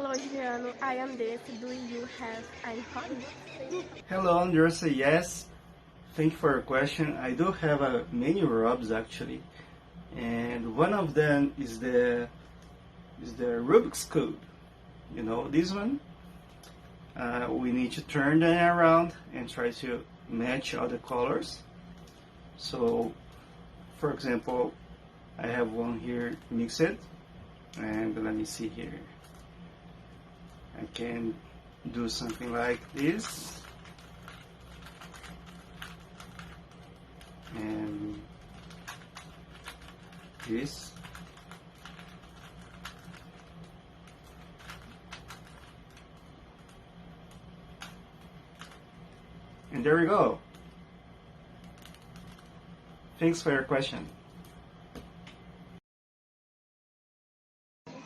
Hello, Juliano. I am this. Do you have any hobby? Hello, Andressa. Yes, thank you for your question. I do have many hobbies actually, and one of them is the Rubik's cube. You know this one. We need to turn them around and try to match all the colors. So, for example, I have one here mixed, and let me see here. I can do something like this, and this. And there we go. Thanks for your question.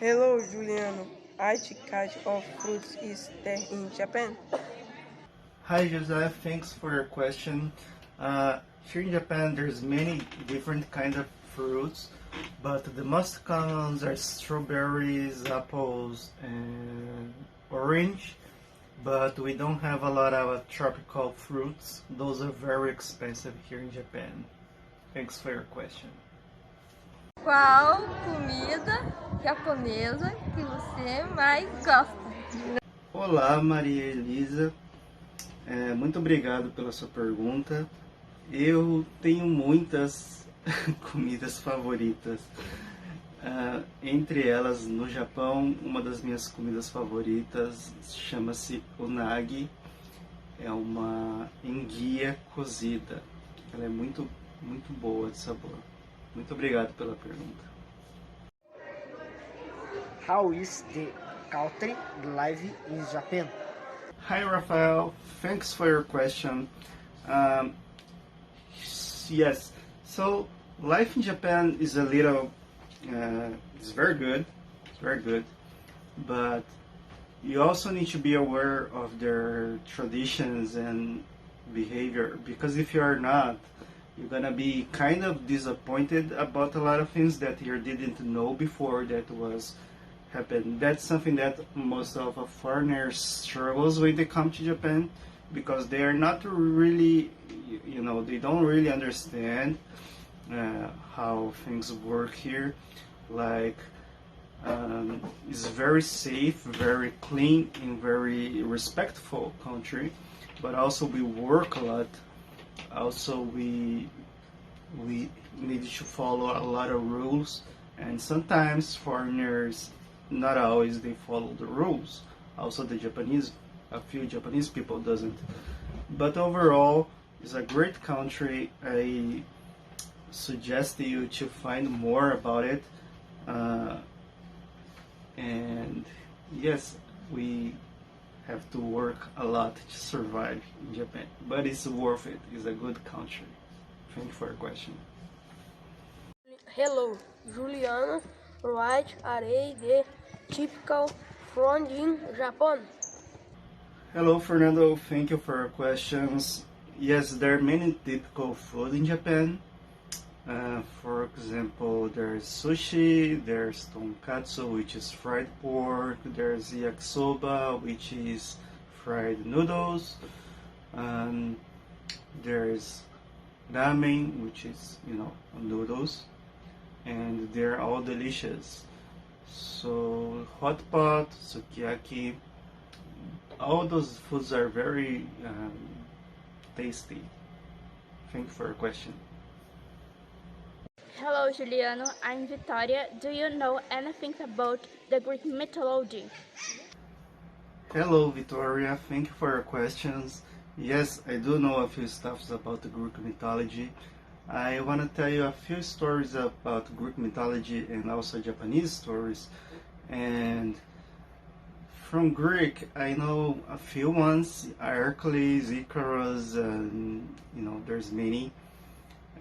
Hello, Juliano. Which kind of fruits is there in Japan? Hi, Joseph. Thanks for your question. Here in Japan, there's many different kinds of fruits, but the most common are strawberries, apples, and orange. But we don't have a lot of tropical fruits. Those are very expensive here in Japan. Thanks for your question. Qual comida japonesa que você mais gosta? Olá, Maria Elisa. Muito obrigado pela sua pergunta. Eu tenho muitas comidas favoritas. Entre elas, no Japão, uma das minhas comidas favoritas chama-se unagi. É uma enguia cozida. Ela é muito boa de sabor. Muito obrigado pela pergunta. How is the country life in Japan? Hi, Rafael. Thanks for your question. Yes, so life in Japan is a little, it's very good, but you also need to be aware of their traditions and behavior, because if you are not, you're gonna be kind of disappointed about a lot of things that you didn't know before that was happened. That's something that most of foreigners struggles when they come to Japan, because they are not really, they don't really understand how things work here. Like, it's very safe, very clean, and very respectful country, but also we work a lot. Also, we need to follow a lot of rules, and sometimes foreigners, not always, they follow the rules. Also, a few Japanese people doesn't. But overall, it's a great country. I suggest you to find more about it. And yes, we have to work a lot to survive in Japan, but it's worth it. It's a good country. Thank you for your question. Hello, Juliano. What are the typical food in Japan? Hello, Fernando. Thank you for your questions. Yes, there are many typical food in Japan. For example, there's sushi, there's tonkatsu, which is fried pork, there's yakisoba, which is fried noodles, there's ramen, which is, noodles, and they're all delicious. So hot pot, sukiyaki, all those foods are very tasty. Thank you for your question. Hello, Juliano. I'm Victoria. Do you know anything about the Greek mythology? Hello, Victoria. Thank you for your questions. Yes, I do know a few stuffs about the Greek mythology. I want to tell you a few stories about Greek mythology and also Japanese stories. And from Greek, I know a few ones: Hercules, Icarus, and there's many.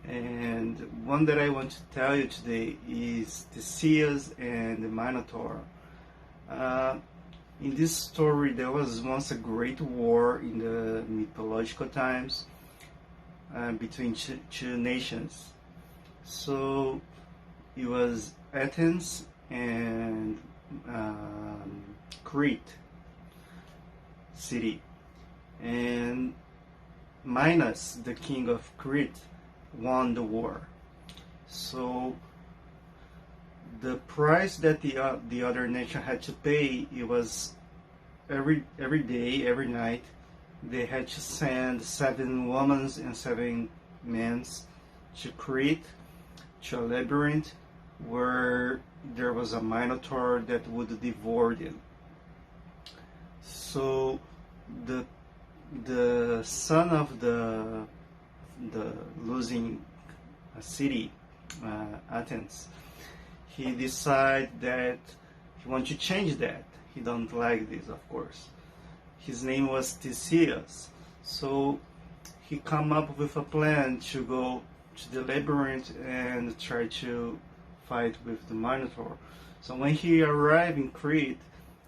And one that I want to tell you today is Theseus and the Minotaur. In this story, there was once a great war in the mythological times between two nations. So it was Athens and Crete city, and minus the king of Crete won the war. So the price that the other nation had to pay, it was every day, every night, they had to send 7 women and 7 men to Crete, to a labyrinth where there was a minotaur that would devour them. So the son of the losing city, Athens, he decided that he wants to change that. He don't like this, of course. His name was Theseus. So he come up with a plan to go to the labyrinth and try to fight with the Minotaur. So when he arrived in Crete,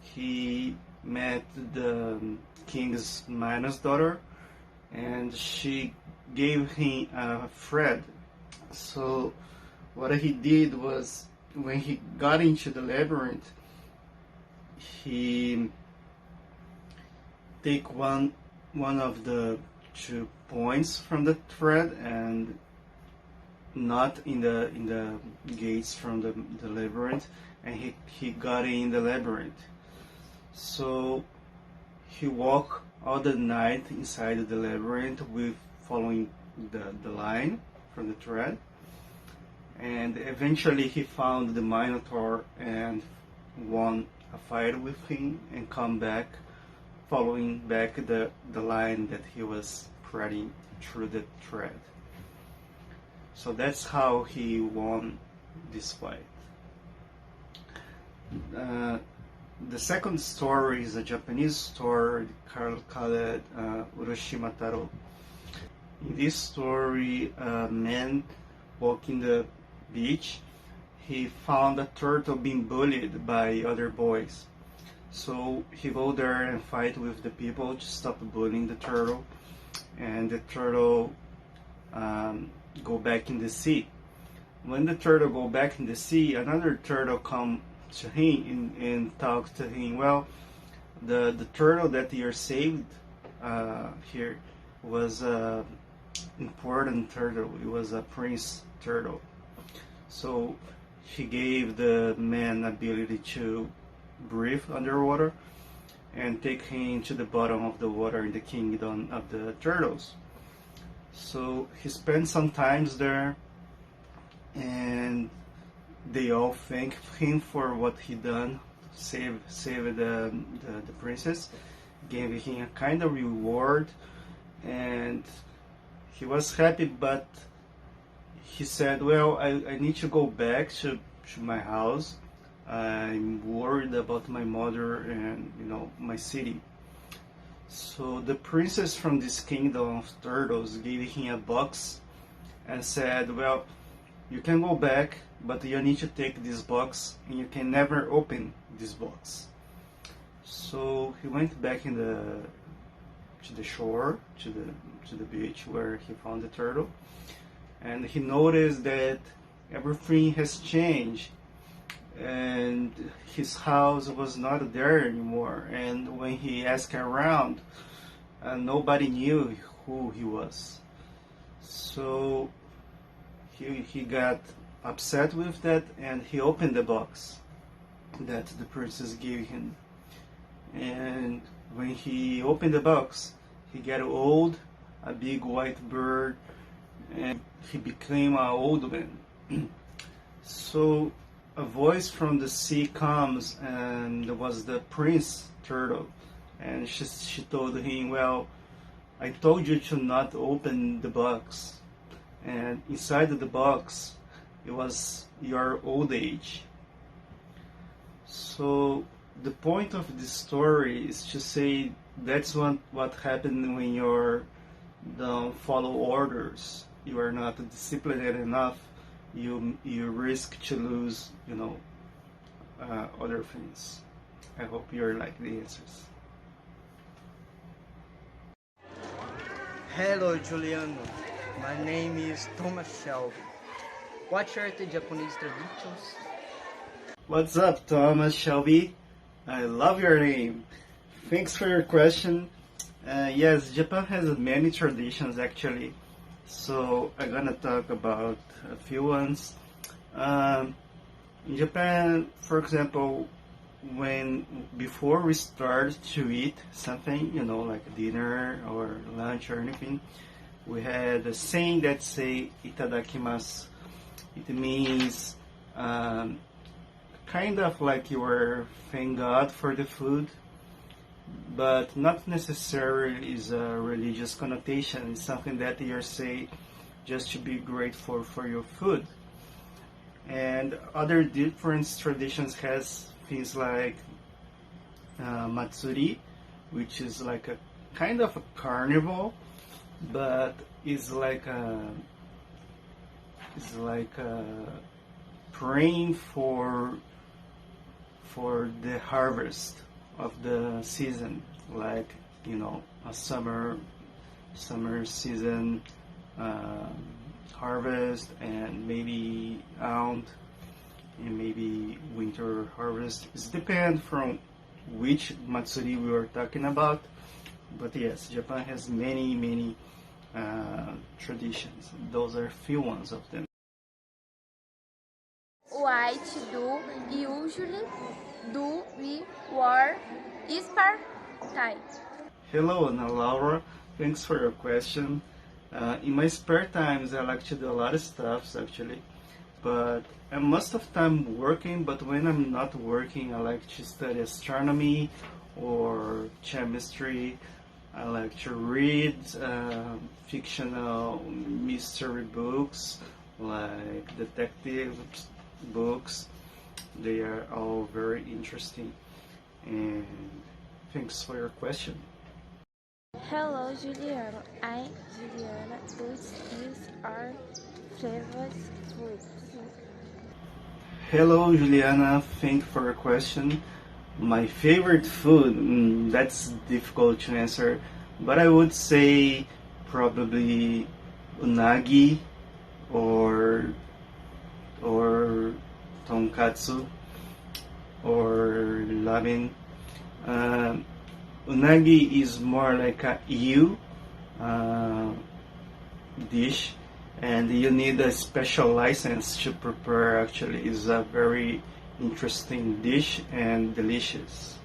he met the king's Minos daughter, and she gave him a thread. So what he did was, when he got into the labyrinth, he take one of the 2 points from the thread and not in the gates from the labyrinth, and he got in the labyrinth. So he walked all the night inside the labyrinth with following the line from the thread, and eventually he found the Minotaur and won a fight with him and come back, following back the line that he was threading through the thread. So that's how he won this fight. The second story is a Japanese story called Urashima Taro. In this story, a man walking the beach, he found a turtle being bullied by other boys. So he go there and fight with the people to stop bullying the turtle, and the turtle go back in the sea. When the turtle go back in the sea, another turtle come to him and talk to him. Well, the turtle that you're saved here was a important turtle. It was a prince turtle. So he gave the man ability to breathe underwater and take him to the bottom of the water in the kingdom of the turtles. So he spent some times there, and they all thank him for what he done, save the princess, gave him a kind of reward, and he was happy. But he said, well, I need to go back to my house. I'm worried about my mother and my city. So the princess from this kingdom of turtles gave him a box and said, well, you can go back, but you need to take this box and you can never open this box. So he went back to the shore, to the beach where he found the turtle, and he noticed that everything has changed, and his house was not there anymore. And when he asked around, nobody knew who he was. So he got upset with that, and he opened the box that the princess gave him. And when he opened the box, he got old, a big white bird, and he became an old man. So a voice from the sea comes, and it was the prince turtle, and she told him, well, I told you to not open the box, and inside of the box it was your old age. So the point of this story is to say that's what happened when you don't follow orders. You are not disciplined enough. You risk to lose, other things. I hope you like the answers. Hello, Juliano. My name is Thomas Shelby. What are the Japanese traditions? What's up, Thomas Shelby? I love your name. Thanks for your question. Yes, Japan has many traditions actually. So I'm gonna talk about a few ones. Um, in Japan, for example, when before we start to eat something, like dinner or lunch or anything, we had a saying that say "itadakimasu." It means um, kind of like you were thank God for the food, but not necessarily is a religious connotation. It's something that you're say just to be grateful for your food. And other different traditions has things like matsuri, which is like a kind of a carnival, but is like praying for the harvest of the season, like a summer season um, harvest, and maybe autumn, and maybe winter harvest. It depends from which matsuri we are talking about. But yes, Japan has many traditions. Those are few ones of them. What do usually do we wear spare time? Hello, Ana Laura. Thanks for your question. In my spare times, I like to do a lot of stuff actually, but I'm most of time working. But when I'm not working, I like to study astronomy or chemistry. I like to read fictional mystery books, like detective books. They are all very interesting. And thanks for your question. Hello, Juliano. I'm Juliana. What is our favorite food? Hello, Juliana. Thank you for your question. My favorite food, that's difficult to answer, but I would say probably unagi or tonkatsu or ramen. Um, Unagi is more like a eel uh, dish, and you need a special license to prepare. Actually, is a very interesting dish and delicious.